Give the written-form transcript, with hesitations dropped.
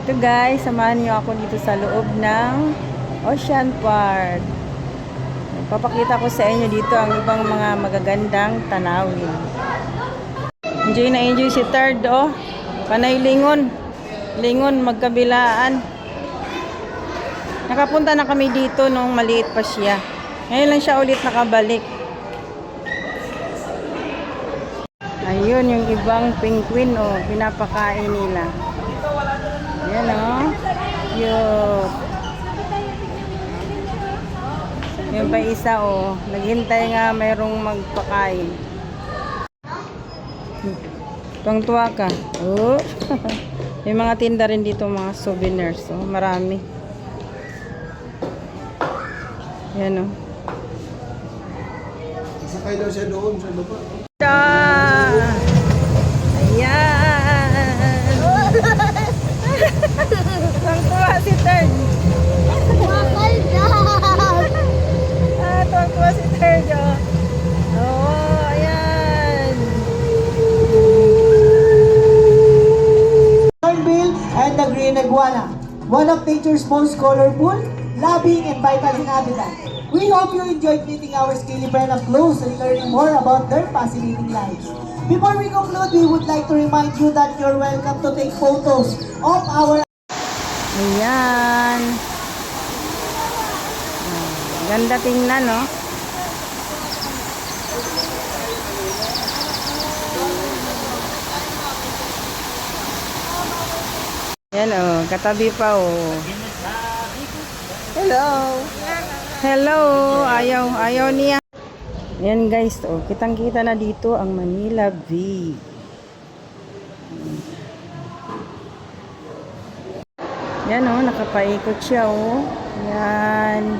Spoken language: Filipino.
Ito guys, samahan niyo ako dito sa loob ng Ocean Park. Papakita ko sa inyo dito ang ibang mga magagandang tanawin. Enjoy na enjoy si Third, oh. Panay lingon. Lingon magkabilaan. Nakapunta na kami dito nung maliit pa siya. Ngayon lang siya ulit nakabalik. Ayun yung ibang penguin, oh, pinapakain nila. Ayan, oh. Cute. Yung pa isa, oh, naghintay nga mayroong magpakain. Tuwang-tuwa ka. Oh. May mga tinda rin dito, mga souvenirs, oh, marami. Ayan, oh. Sakay daw siya doon sa lupa. Ayan. Tuwang-tuwa si Third. Tuwang-tuwa si Third, oh. Oh, ayan. Hornbill and the green iguana, one of nature's most colorful, loving, and vital inhabitants. We hope you enjoyed meeting our scaly friend up close and learning more about their fascinating lives. Before we conclude, we would like to remind you that you're welcome to take photos of our... Ayan. Ganda tingnan, no? Ayan, oh. Katabi pa, oh. Hello. Hello. Ayaw niya. Ayan, guys, oh. Kitang-kita na dito ang Manila Bay. Ayan, oh. Nakapaikot siya, oh. Ayan.